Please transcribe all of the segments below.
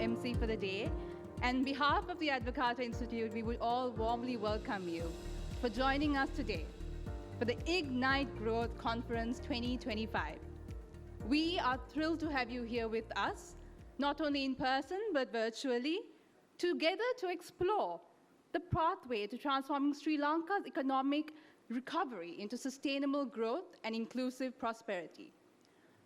MC for the day. And on behalf of the Advocata Institute, we would all warmly welcome you for joining us today for the Ignite Growth Conference 2025. We are thrilled to have you here with us, not only in person, but virtually, together to explore the pathway to transforming Sri Lanka's economic recovery into sustainable growth and inclusive prosperity.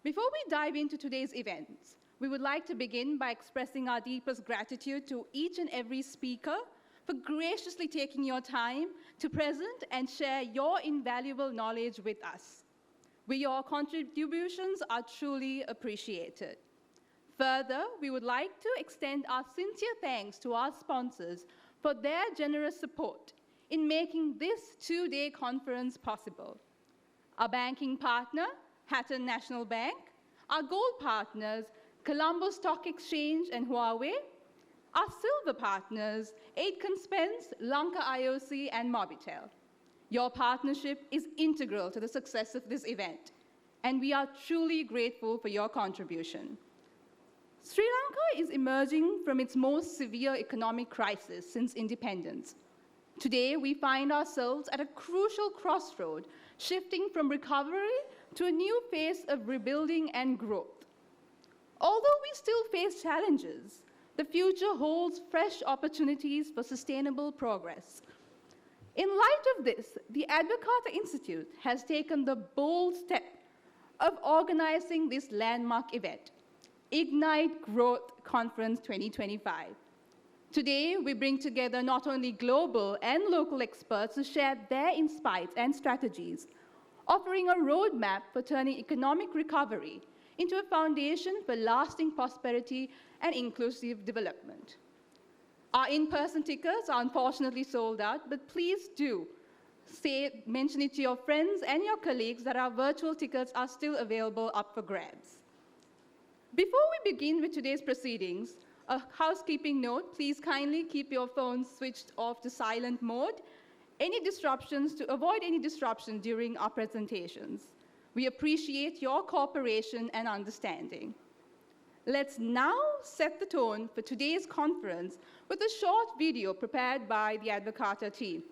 Before we dive into today's events, we would like to begin by expressing our deepest gratitude to each and every speaker for graciously taking your time to present and share your invaluable knowledge with us. Your contributions are truly appreciated. Further, we would like to extend our sincere thanks to our sponsors for their generous support in making this two-day conference possible. Our banking partner, Hatton National Bank, our gold partners, Colombo Stock Exchange and Huawei, our silver partners, Aitken Spence, Lanka IOC, and Mobitel. Your partnership is integral to the success of this event, and we are truly grateful for your contribution. Sri Lanka is emerging from its most severe economic crisis since independence. Today, we find ourselves at a crucial crossroad, shifting from recovery to a new phase of rebuilding and growth. Although we still face challenges, the future holds fresh opportunities for sustainable progress. In light of this, the Advocata Institute has taken the bold step of organizing this landmark event, Ignite Growth Conference 2025. Today, we bring together not only global and local experts to share their insights and strategies, offering a roadmap for turning economic recovery into a foundation for lasting prosperity and inclusive development. Our in-person tickets are unfortunately sold out, but please do mention it to your friends and your colleagues that our virtual tickets are still available up for grabs. Before we begin with today's proceedings, a housekeeping note, please kindly keep your phones switched off to silent mode. To avoid any disruption during our presentations. We appreciate your cooperation and understanding. Let's now set the tone for today's conference with a short video prepared by the Advocata team,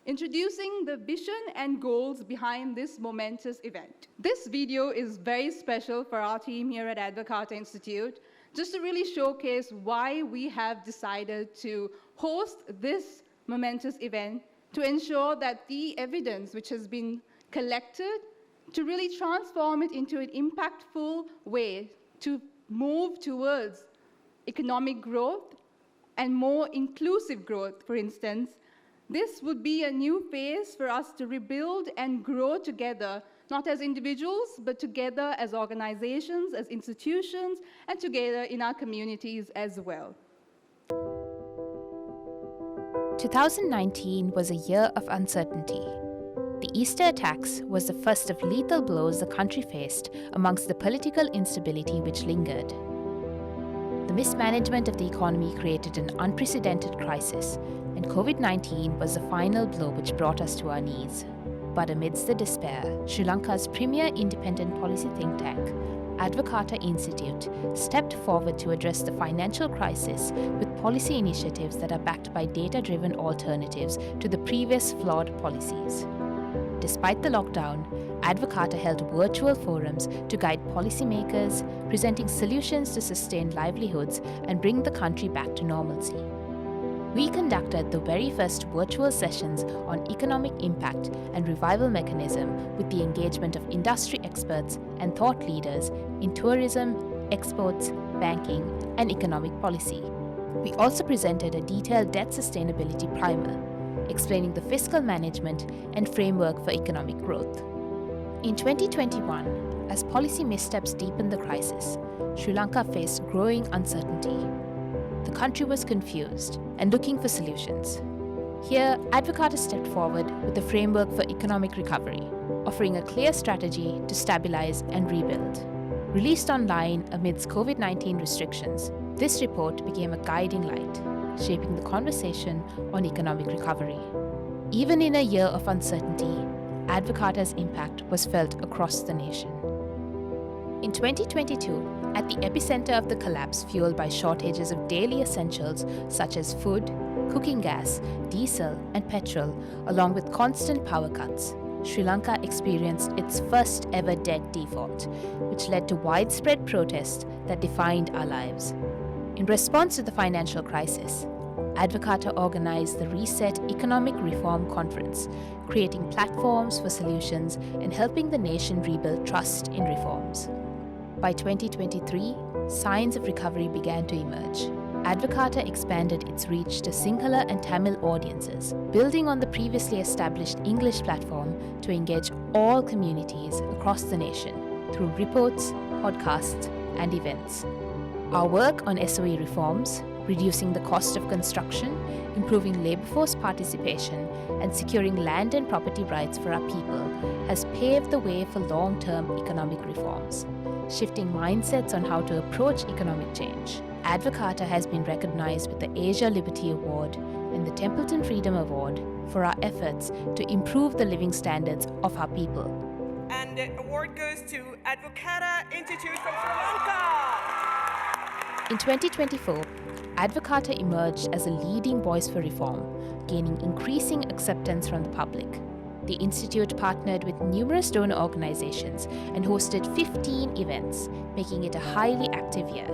introducing the vision and goals behind this momentous event. This video is very special for our team here at Advocata Institute, just to really showcase why we have decided to host this momentous event to ensure that the evidence which has been collected to really transform it into an impactful way to move towards economic growth and more inclusive growth, for instance. This would be a new phase for us to rebuild and grow together, not as individuals, but together as organizations, as institutions, and together in our communities as well. 2019 was a year of uncertainty. The Easter attacks was the first of lethal blows the country faced amongst the political instability which lingered. The mismanagement of the economy created an unprecedented crisis, and COVID-19 was the final blow which brought us to our knees. But amidst the despair, Sri Lanka's premier independent policy think tank, Advocata Institute, stepped forward to address the financial crisis with policy initiatives that are backed by data-driven alternatives to the previous flawed policies. Despite the lockdown, Advocata held virtual forums to guide policymakers, presenting solutions to sustain livelihoods and bring the country back to normalcy. We conducted the very first virtual sessions on economic impact and revival mechanism with the engagement of industry experts and thought leaders in tourism, exports, banking, and economic policy. We also presented a detailed debt sustainability primer, explaining the fiscal management and framework for economic growth. In 2021, as policy missteps deepened the crisis, Sri Lanka faced growing uncertainty. The country was confused and looking for solutions. Here, Advocata stepped forward with a framework for economic recovery, offering a clear strategy to stabilize and rebuild. Released online amidst COVID-19 restrictions, this report became a guiding light, shaping the conversation on economic recovery. Even in a year of uncertainty, Advocata's impact was felt across the nation. In 2022, at the epicenter of the collapse fueled by shortages of daily essentials such as food, cooking gas, diesel, and petrol, along with constant power cuts, Sri Lanka experienced its first ever debt default, which led to widespread protests that defined our lives. In response to the financial crisis, Advocata organized the Reset Economic Reform Conference, creating platforms for solutions and helping the nation rebuild trust in reforms. By 2023, signs of recovery began to emerge. Advocata expanded its reach to Sinhala and Tamil audiences, building on the previously established English platform to engage all communities across the nation through reports, podcasts, and events. Our work on SOE reforms, reducing the cost of construction, improving labour force participation, and securing land and property rights for our people has paved the way for long-term economic reforms, shifting mindsets on how to approach economic change. Advocata has been recognised with the Asia Liberty Award and the Templeton Freedom Award for our efforts to improve the living standards of our people. And the award goes to Advocata Institute from Sri Lanka. In 2024, Advocata emerged as a leading voice for reform, gaining increasing acceptance from the public. The Institute partnered with numerous donor organizations and hosted 15 events, making it a highly active year.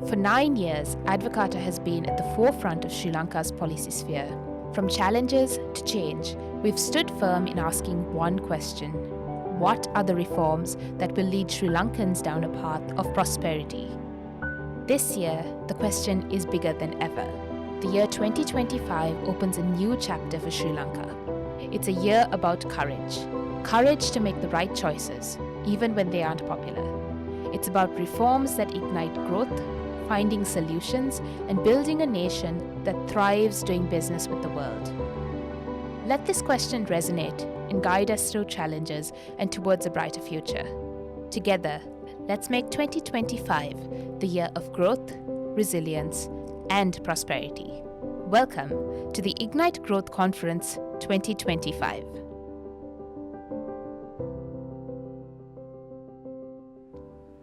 For 9 years, Advocata has been at the forefront of Sri Lanka's policy sphere. From challenges to change, we've stood firm in asking one question: what are the reforms that will lead Sri Lankans down a path of prosperity? This year, the question is bigger than ever. The year 2025 opens a new chapter for Sri Lanka. It's a year about courage. Courage to make the right choices, even when they aren't popular. It's about reforms that ignite growth, finding solutions, and building a nation that thrives doing business with the world. Let this question resonate and guide us through challenges and towards a brighter future. Together, let's make 2025 the year of growth, resilience, and prosperity. Welcome to the Ignite Growth Conference 2025.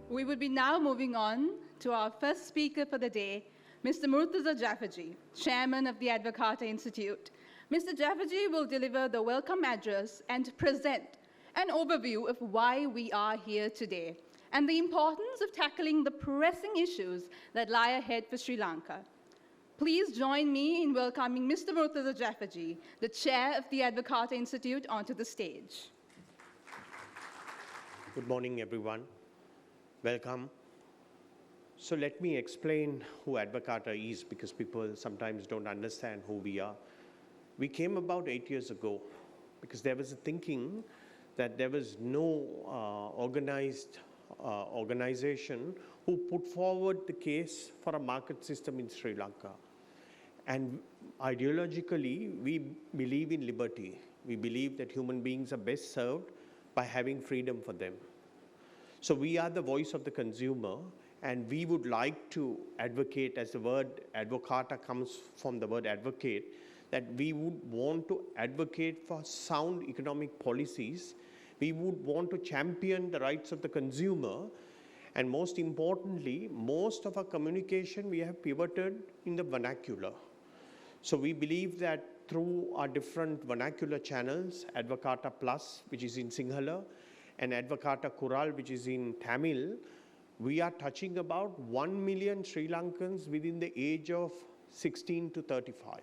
We will be now moving on to our first speaker for the day, Mr. Murtaza Jafferjee, Chairman of the Advocata Institute. Mr. Jafferjee will deliver the welcome address and present an overview of why we are here today and the importance of tackling the pressing issues that lie ahead for Sri Lanka. Please join me in welcoming Mr. Murtaza Jafferjee, the chair of the Advocata Institute, onto the stage. Good morning, everyone. Welcome. So let me explain who Advocata is, because people sometimes don't understand who we are. We came about 8 years ago because there was a thinking that there was no organized organization who put forward the case for a market system in Sri Lanka. And ideologically, we believe in liberty. We believe that human beings are best served by having freedom for them. So we are the voice of the consumer, and we would like to advocate, as the word advocata comes from the word advocate, that we would want to advocate for sound economic policies. We would want to champion the rights of the consumer. And most importantly, most of our communication, we have pivoted in the vernacular. So we believe that through our different vernacular channels, Advocata Plus, which is in Sinhala, and Advocata Kural, which is in Tamil, we are touching about 1 million Sri Lankans within the age of 16 to 35.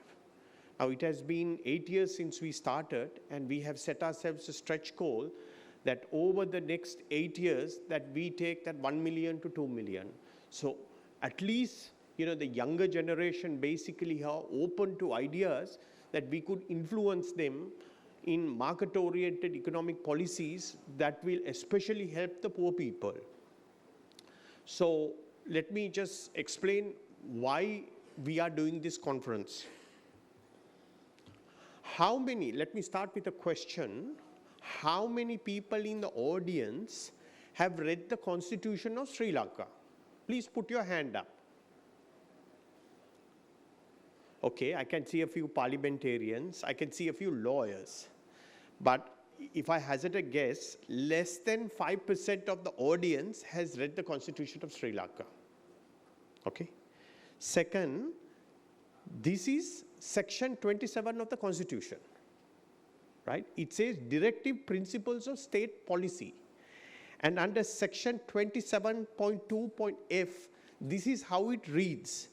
Now, it has been 8 years since we started, and we have set ourselves a stretch goal that over the next 8 years, that we take that 1 million to 2 million. So at least, the younger generation basically are open to ideas that we could influence them in market-oriented economic policies that will especially help the poor people. So let me just explain why we are doing this conference. Let me start with a question. How many people in the audience have read the Constitution of Sri Lanka? Please put your hand up. Okay, I can see a few parliamentarians. I can see a few lawyers. But if I hazard a guess, less than 5% of the audience has read the Constitution of Sri Lanka. Okay. Second, this is section 27 of the Constitution, right? It says directive principles of state policy. And under section 27.2.f, this is how it reads.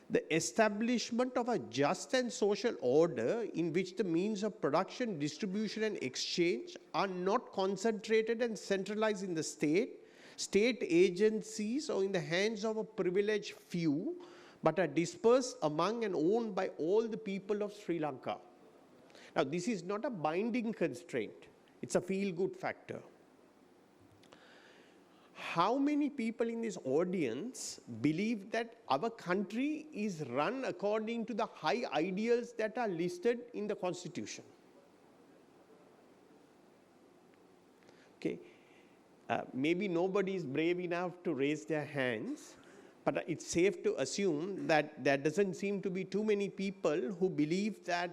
The establishment of a just and social order in which the means of production, distribution, and exchange are not concentrated and centralized in the state agencies, or in the hands of a privileged few, but are dispersed among and owned by all the people of Sri Lanka. Now, this is not a binding constraint. It's a feel-good factor. How many people in this audience believe that our country is run according to the high ideals that are listed in the Constitution? Okay. Maybe nobody is brave enough to raise their hands, but it's safe to assume that there doesn't seem to be too many people who believe that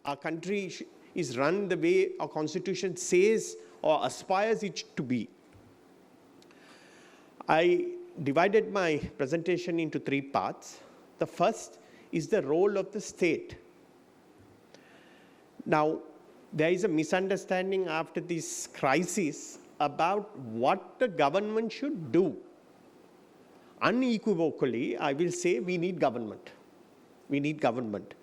our country is run the way our Constitution says or aspires it to be. I divided my presentation into 3 parts. The first is the role of the state. Now, there is a misunderstanding after this crisis about what the government should do. Unequivocally, I will say we need government. We need government.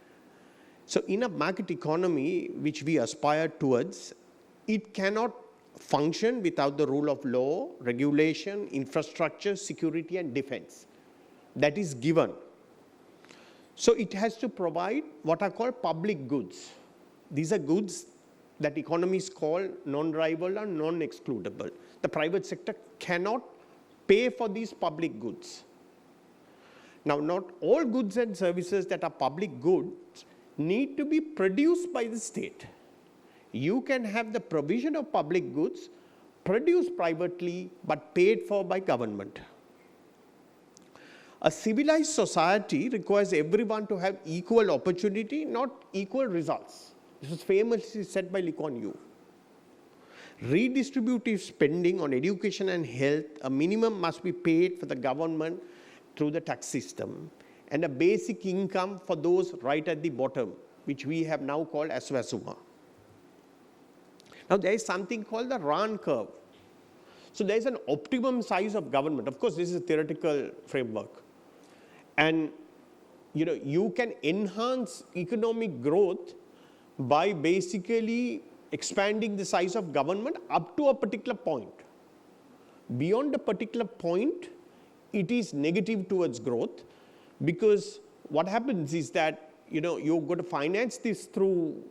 So in a market economy which we aspire towards, it cannot function without the rule of law, regulation, infrastructure, security, and defense. That is given. So it has to provide what are called public goods. These are goods that economists call non-rival and non-excludable. The private sector cannot pay for these public goods. Now, not all goods and services that are public goods need to be produced by the state. You can have the provision of public goods produced privately but paid for by government. A civilized society requires everyone to have equal opportunity, not equal results. This is famously said by Lee Kuan Yew. Redistributive spending on education and health, a minimum must be paid for the government through the tax system, and a basic income for those right at the bottom, which we have now called Aswasuma. Now, there is something called the Rahn curve. So there is an optimum size of government. Of course, this is a theoretical framework. And you can enhance economic growth by basically expanding the size of government up to a particular point. Beyond a particular point, it is negative towards growth, because what happens is that you're going to finance this through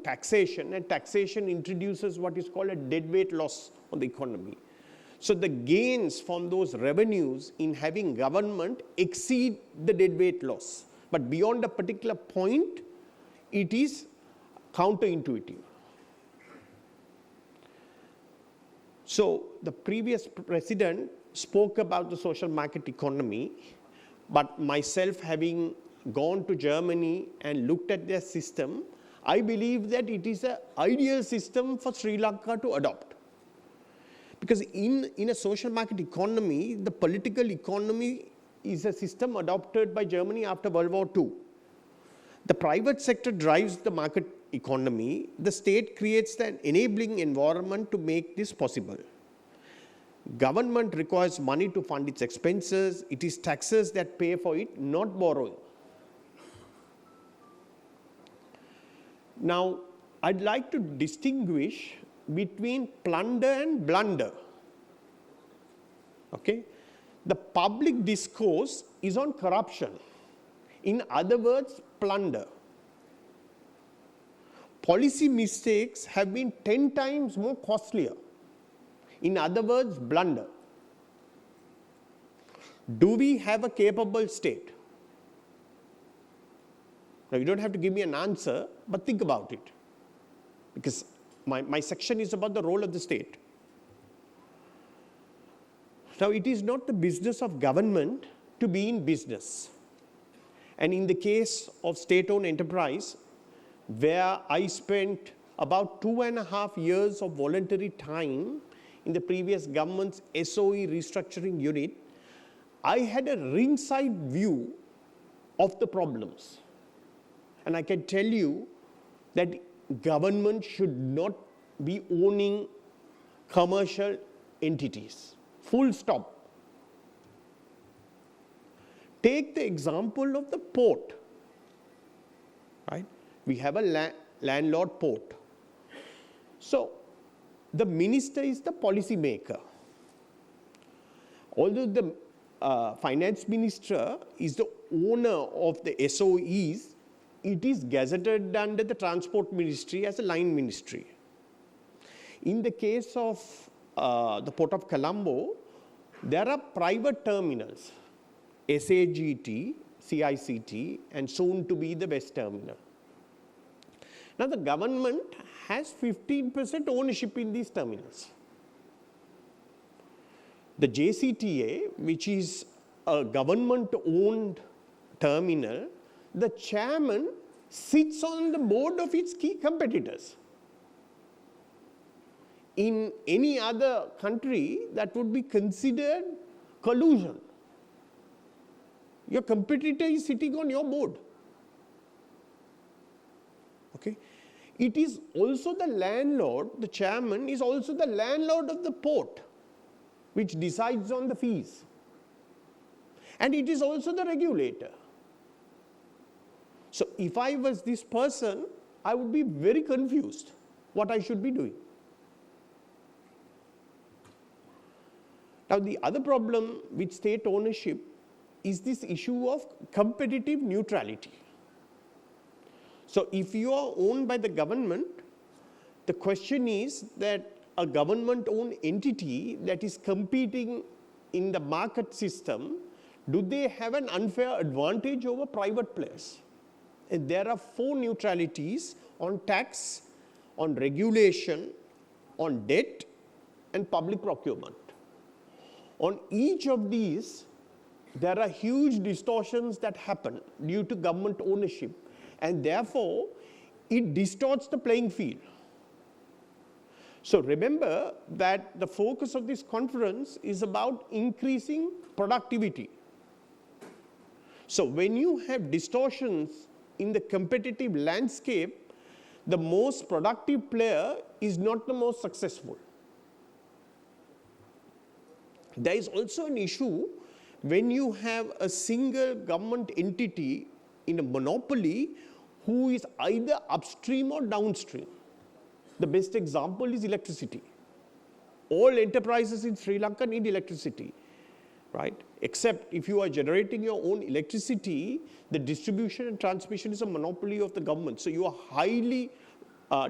taxation, and taxation introduces what is called a deadweight loss on the economy. So the gains from those revenues in having government exceed the deadweight loss. But beyond a particular point, it is counterintuitive. So the previous president spoke about the social market economy, but myself, having gone to Germany and looked at their system, I believe that it is an ideal system for Sri Lanka to adopt. Because in a social market economy, the political economy is a system adopted by Germany after World War II. The private sector drives the market economy. The state creates the enabling environment to make this possible. Government requires money to fund its expenses. It is taxes that pay for it, not borrowing. Now, I'd like to distinguish between plunder and blunder. Okay? The public discourse is on corruption. In other words, plunder. Policy mistakes have been 10 times more costlier. In other words, blunder. Do we have a capable state? Now, you don't have to give me an answer, but think about it. Because my section is about the role of the state. Now, it is not the business of government to be in business. And in the case of state-owned enterprise, where I spent about 2.5 years of voluntary time in the previous government's SOE restructuring unit, I had a ringside view of the problems. And I can tell you that government should not be owning commercial entities. Full stop. Take the example of the port. Right? We have a landlord port. So the minister is the policy maker. Although the finance minister is the owner of the SOEs, it is gazetted under the transport ministry as a line ministry. In the case of the Port of Colombo, there are private terminals, SAGT, CICT, and soon to be the West Terminal. Now the government has 15% ownership in these terminals. The JCTA, which is a government-owned terminal, the chairman sits on the board of its key competitors. In any other country, that would be considered collusion. Your competitor is sitting on your board. Okay? It is also the landlord, the chairman is also the landlord of the port, which decides on the fees. And it is also the regulator. So if I was this person, I would be very confused what I should be doing. Now the other problem with state ownership is this issue of competitive neutrality. So if you are owned by the government, the question is that a government-owned entity that is competing in the market system, do they have an unfair advantage over private players? And there are 4 neutralities on tax, on regulation, on debt, and public procurement. On each of these, there are huge distortions that happen due to government ownership, and therefore, it distorts the playing field. So remember that the focus of this conference is about increasing productivity. So when you have distortions in the competitive landscape, the most productive player is not the most successful. There is also an issue when you have a single government entity in a monopoly who is either upstream or downstream. The best example is electricity. All enterprises in Sri Lanka need electricity, right? Except if you are generating your own electricity, the distribution and transmission is a monopoly of the government. So you are highly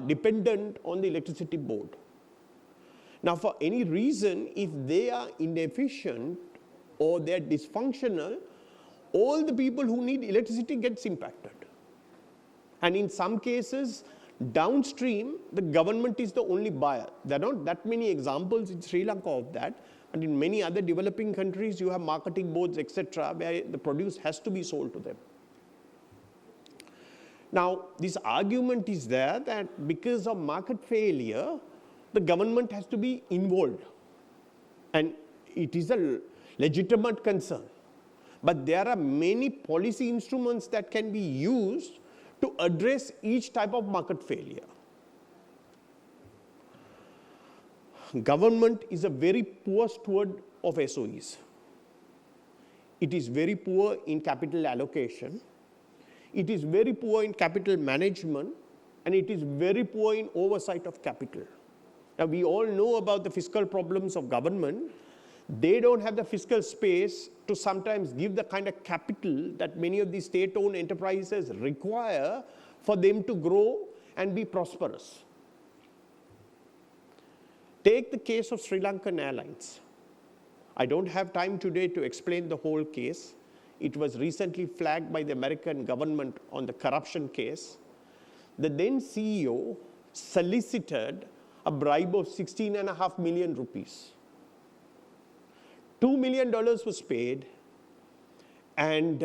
dependent on the electricity board. Now, for any reason, if they are inefficient or they are dysfunctional, all the people who need electricity gets impacted. And in some cases, downstream, the government is the only buyer. There are not that many examples in Sri Lanka of that. And in many other developing countries, you have marketing boards, etc., where the produce has to be sold to them. Now, this argument is there that because of market failure, the government has to be involved. And it is a legitimate concern. But there are many policy instruments that can be used to address each type of market failure. Government is a very poor steward of SOEs. It is very poor in capital allocation. It is very poor in capital management, and it is very poor in oversight of capital. Now, we all know about the fiscal problems of government. They don't have the fiscal space to sometimes give the kind of capital that many of these state-owned enterprises require for them to grow and be prosperous. Take the case of Sri Lankan Airlines. I don't have time today to explain the whole case. It was recently flagged by the American government on the corruption case. The then CEO solicited a bribe of 16.5 million rupees. $2 million was paid, and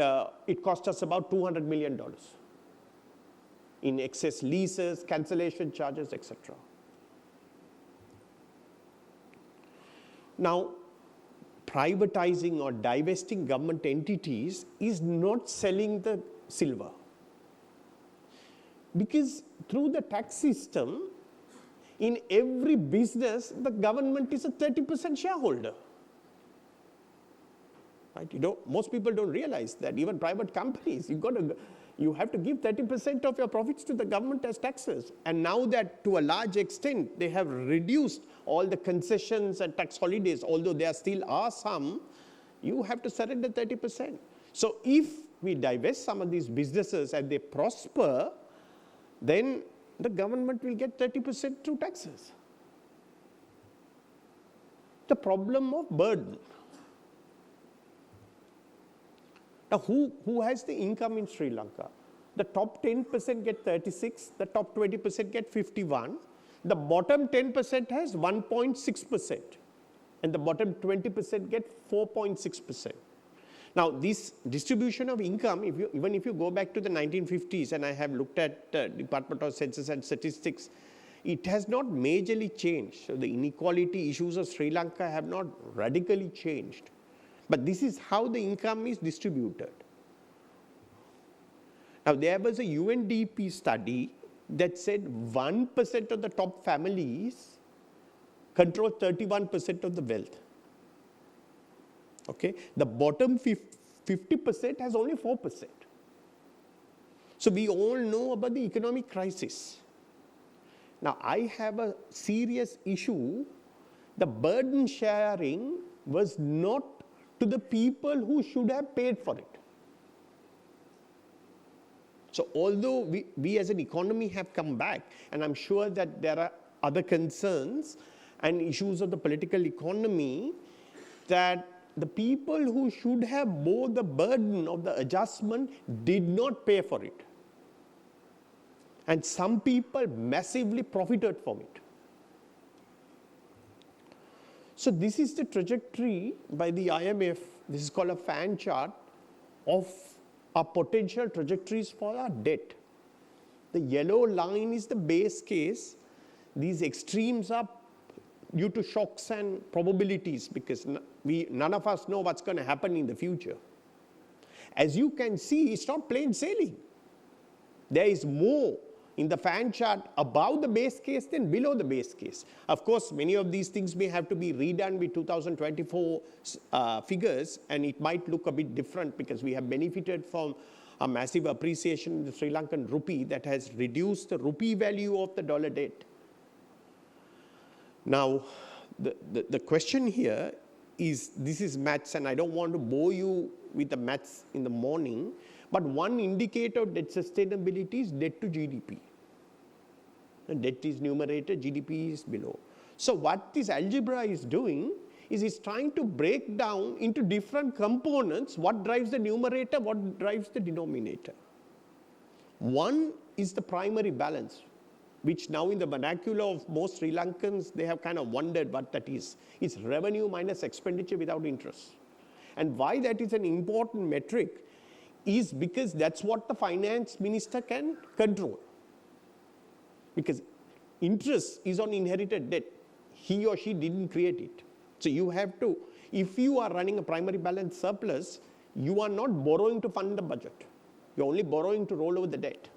it cost us about $200 million. in excess leases, cancellation charges, etc. Now, privatizing or divesting government entities is not selling the silver. Because through the tax system, in every business, the government is a 30% shareholder. Right? Most people don't realize that even private companies, you have to give 30% of your profits to the government as taxes. And now that to a large extent, they have reduced all the concessions and tax holidays, although there still are some, you have to surrender 30%. So if we divest some of these businesses and they prosper, then the government will get 30% through taxes. The problem of burden. Now, who has the income in Sri Lanka? The top 10% get 36, the top 20% get 51, the bottom 10% has 1.6%, and the bottom 20% get 4.6%. Now, this distribution of income, even if you go back to the 1950s, and I have looked at Department of Census and Statistics, it has not majorly changed. So the inequality issues of Sri Lanka have not radically changed. But this is how the income is distributed. Now, there was a UNDP study that said 1% of the top families control 31% of the wealth. Okay, the bottom 50% has only 4%. So we all know about the economic crisis. Now, I have a serious issue. The burden sharing was not to the people who should have paid for it. So although we as an economy have come back, and I'm sure that there are other concerns and issues of the political economy, that the people who should have bore the burden of the adjustment did not pay for it. And some people massively profited from it. So this is the trajectory by the IMF. This is called a fan chart of our potential trajectories for our debt. The yellow line is the base case. These extremes are due to shocks and probabilities, because none of us know what's going to happen in the future. As you can see, it's not plain sailing. There is more in the fan chart above the base case than below the base case. Of course, many of these things may have to be redone with 2024 figures, and it might look a bit different because we have benefited from a massive appreciation in the Sri Lankan rupee that has reduced the rupee value of the dollar debt. Now, the question here is, this is maths, and I don't want to bore you with the maths in the morning, but one indicator of debt sustainability is debt to GDP. And debt is numerator, GDP is below. So what this algebra is doing is it's trying to break down into different components what drives the numerator, what drives the denominator. One is the primary balance, which now in the vernacular of most Sri Lankans, they have kind of wondered what that is. It's revenue minus expenditure without interest. And why that is an important metric is because that's what the finance minister can control. Because interest is on inherited debt. He or she didn't create it. So you have to, if you are running a primary balance surplus, you are not borrowing to fund the budget. You're only borrowing to roll over the debt.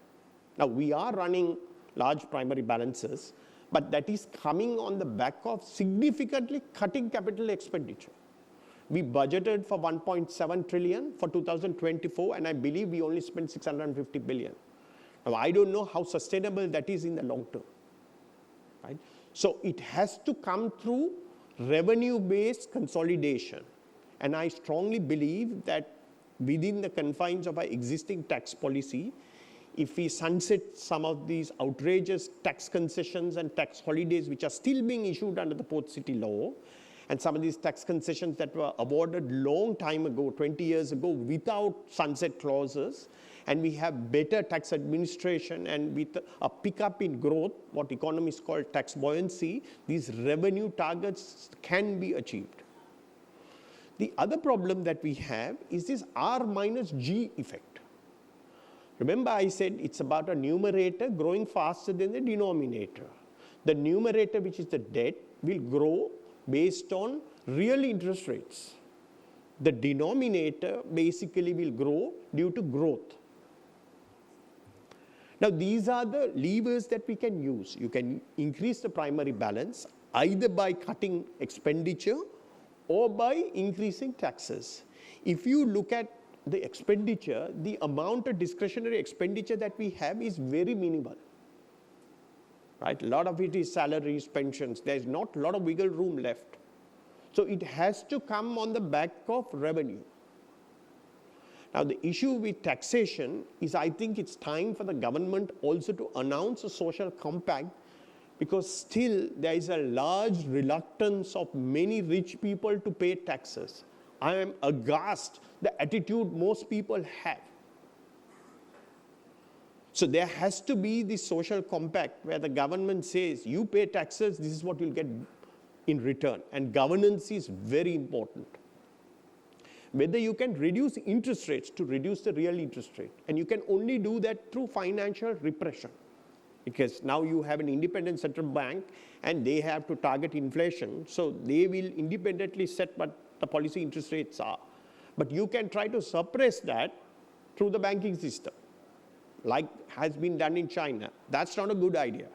Now, we are running large primary balances, but that is coming on the back of significantly cutting capital expenditure. We budgeted for 1.7 trillion for 2024, and I believe we only spent 650 billion. Now, I don't know how sustainable that is in the long term. Right? So it has to come through revenue-based consolidation. And I strongly believe that within the confines of our existing tax policy, if we sunset some of these outrageous tax concessions and tax holidays which are still being issued under the Port City law, and some of these tax concessions that were awarded long time ago, 20 years ago, without sunset clauses, and we have better tax administration, and with a pickup in growth, what economists call tax buoyancy, these revenue targets can be achieved. The other problem that we have is this R minus G effect. Remember I said it's about a numerator growing faster than the denominator. The numerator, which is the debt, will grow based on real interest rates. The denominator basically will grow due to growth. Now these are the levers that we can use. You can increase the primary balance either by cutting expenditure or by increasing taxes. If you look at the expenditure, the amount of discretionary expenditure that we have is very minimal. Right? A lot of it is salaries, pensions. There's not a lot of wiggle room left. So it has to come on the back of revenue. Now the issue with taxation is I think it's time for the government also to announce a social compact, because still there is a large reluctance of many rich people to pay taxes. I am aghast the attitude most people have. So there has to be this social compact where the government says, you pay taxes, this is what you'll get in return. And governance is very important. Whether you can reduce interest rates to reduce the real interest rate. And you can only do that through financial repression. Because now you have an independent central bank and they have to target inflation. So they will independently set what the policy interest rates are. But you can try to suppress that through the banking system, like has been done in China. That's not a good idea.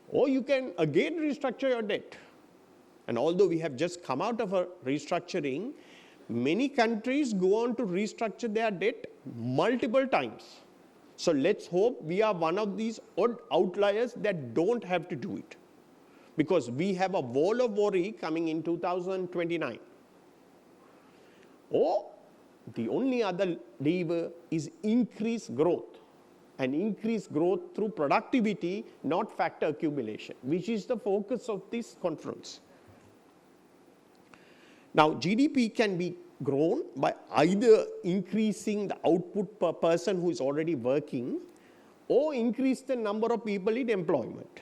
Or you can again restructure your debt. And although we have just come out of a restructuring, many countries go on to restructure their debt multiple times. So let's hope we are one of these odd outliers that don't have to do it. Because we have a wall of worry coming in 2029. Or the only other lever is increased growth. And increased growth through productivity, not factor accumulation, which is the focus of this conference. Now, GDP can be grown by either increasing the output per person who is already working or increase the number of people in employment.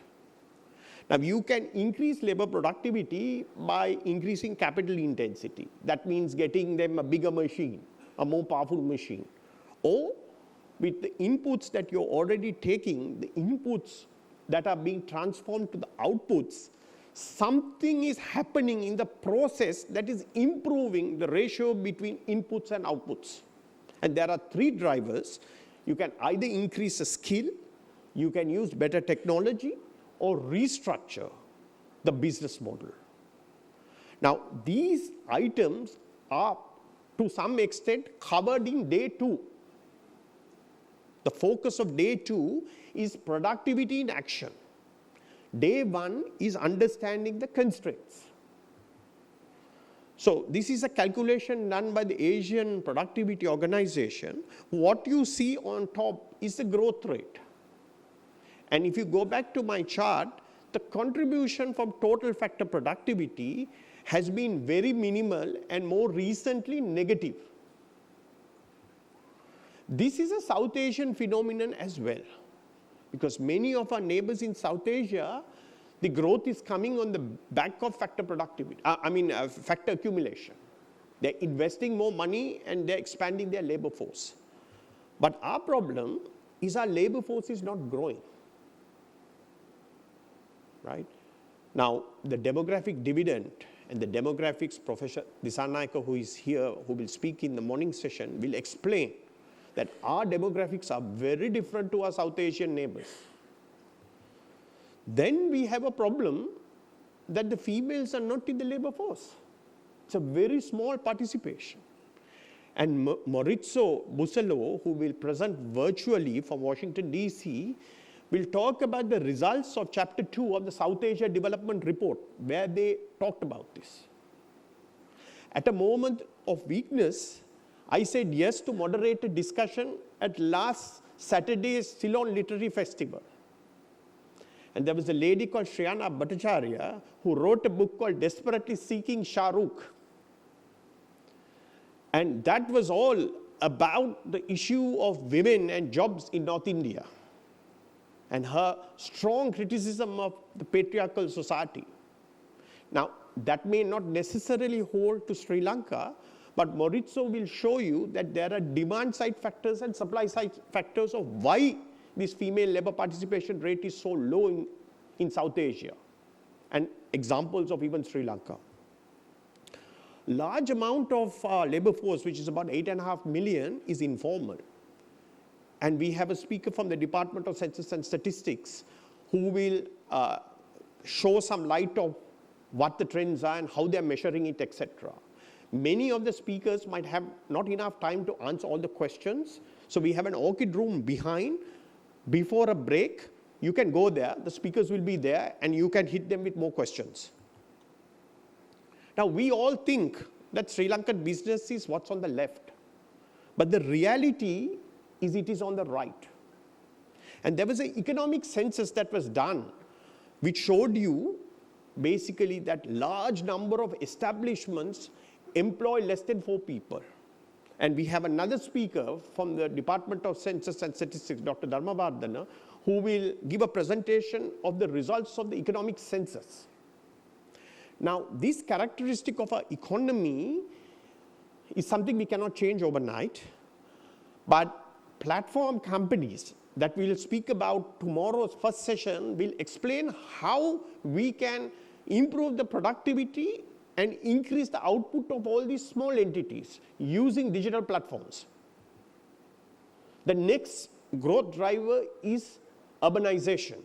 Now, you can increase labor productivity by increasing capital intensity. That means getting them a bigger machine, a more powerful machine. Or with the inputs that you're already taking, the inputs that are being transformed to the outputs, something is happening in the process that is improving the ratio between inputs and outputs. And there are three drivers. You can either increase the skill, you can use better technology, or restructure the business model. Now, these items are to some extent covered in day 2. The focus of day 2 is productivity in action. Day 1 is understanding the constraints. So this is a calculation done by the Asian Productivity Organization. What you see on top is the growth rate. And if you go back to my chart, the contribution from total factor productivity has been very minimal and more recently negative. This is a South Asian phenomenon as well, because many of our neighbors in South Asia, the growth is coming on the back of factor productivity, factor accumulation. They're investing more money and they're expanding their labor force. But our problem is our labor force is not growing. Right? Now, the demographic dividend and the demographics Professor Dissanayake, who is here, who will speak in the morning session, will explain that our demographics are very different to our South Asian neighbors. Then we have a problem that the females are not in the labor force. It's a very small participation. And Maurizio Bussello, who will present virtually from Washington, D.C., will talk about the results of Chapter 2 of the South Asia Development Report, where they talked about this. At a moment of weakness, I said yes to moderate a discussion at last Saturday's Ceylon Literary Festival. And there was a lady called Shriyana Bhattacharya who wrote a book called Desperately Seeking Shah Rukh. And that was all about the issue of women and jobs in North India and her strong criticism of the patriarchal society. Now, that may not necessarily hold to Sri Lanka, But Maurizio will show you that there are demand side factors and supply side factors of why this female labor participation rate is so low in South Asia, and examples of even Sri Lanka. Large amount of labor force, which is about 8.5 million, is informal. And we have a speaker from the Department of Census and Statistics who will show some light of what the trends are and how they're measuring it, etc. Many of the speakers might have not enough time to answer all the questions. So we have an orchid room behind. Before a break, you can go there, the speakers will be there, and you can hit them with more questions. Now, we all think that Sri Lankan business is what's on the left. But the reality is it is on the right. And there was an economic census that was done, which showed you basically that large number of establishments employ less than 4 people. And we have another speaker from the Department of Census and Statistics, Dr. Dharmavardhana, who will give a presentation of the results of the economic census. Now, this characteristic of our economy is something we cannot change overnight, but platform companies that we'll speak about tomorrow's first session will explain how we can improve the productivity and increase the output of all these small entities using digital platforms. The next growth driver is urbanization.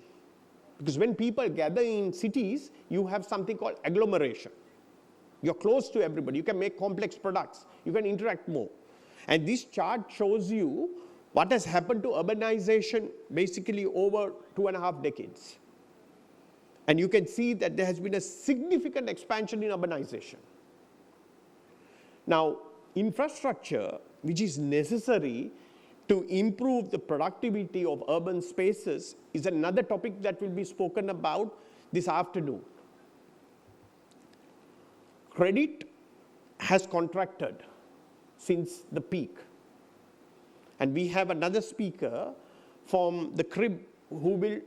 Because when people gather in cities, you have something called agglomeration. You're close to everybody. You can make complex products. You can interact more. And this chart shows you what has happened to urbanization basically over 2.5 decades. And you can see that there has been a significant expansion in urbanization. Now, infrastructure, which is necessary to improve the productivity of urban spaces, is another topic that will be spoken about this afternoon. Credit has contracted since the peak. And we have another speaker from the crib who will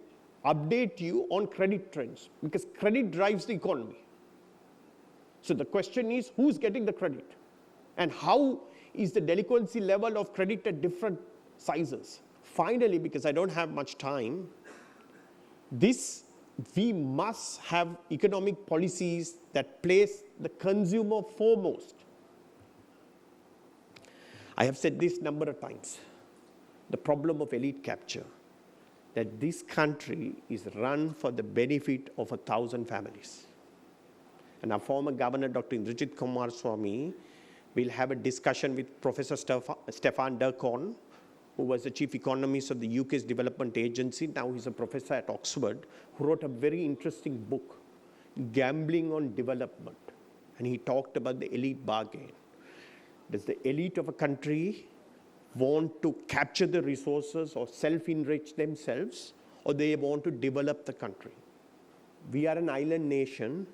update you on credit trends, because credit drives the economy. So the question is, who's getting the credit? And how is the delinquency level of credit at different sizes? Finally, because I don't have much time, we must have economic policies that place the consumer foremost. I have said this number of times, the problem of elite capture, that this country is run for the benefit of 1,000 families. And our former governor, Dr. Indrajit Kumaraswamy, will have a discussion with Professor Stefan Durkheim, who was the chief economist of the UK's development agency. Now he's a professor at Oxford, who wrote a very interesting book, Gambling on Development. And he talked about the elite bargain. Does the elite of a country want to capture the resources or self-enrich themselves, or they want to develop the country? We are an island nation.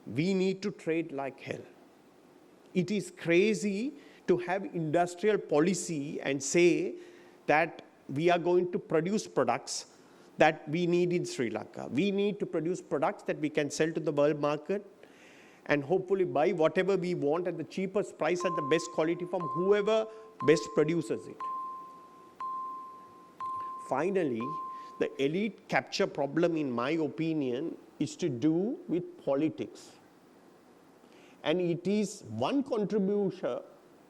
We need to trade like hell. It is crazy to have industrial policy and say that we are going to produce products that we need in Sri Lanka. We need to produce products that we can sell to the world market and hopefully buy whatever we want at the cheapest price at the best quality from whoever best produces it. Finally, the elite capture problem, in my opinion, is to do with politics. And it is one contributor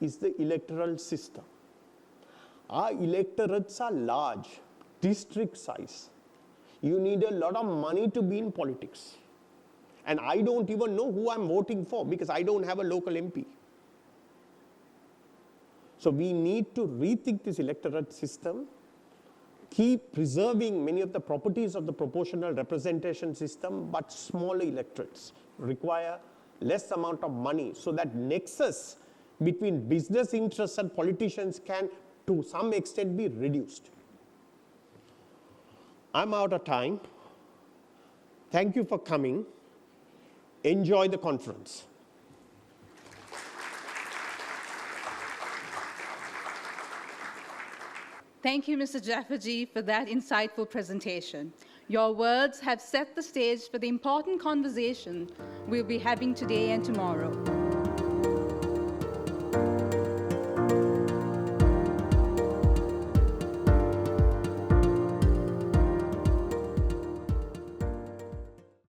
is the electoral system. Our electorates are large, district size. You need a lot of money to be in politics. And I don't even know who I'm voting for because I don't have a local MP. So we need to rethink this electorate system, keep preserving many of the properties of the proportional representation system, but smaller electorates require less amount of money so that nexus between business interests and politicians can, to some extent, be reduced. I'm out of time. Thank you for coming. Enjoy the conference. Thank you, Mr. Jafferjee, for that insightful presentation. Your words have set the stage for the important conversation we'll be having today and tomorrow.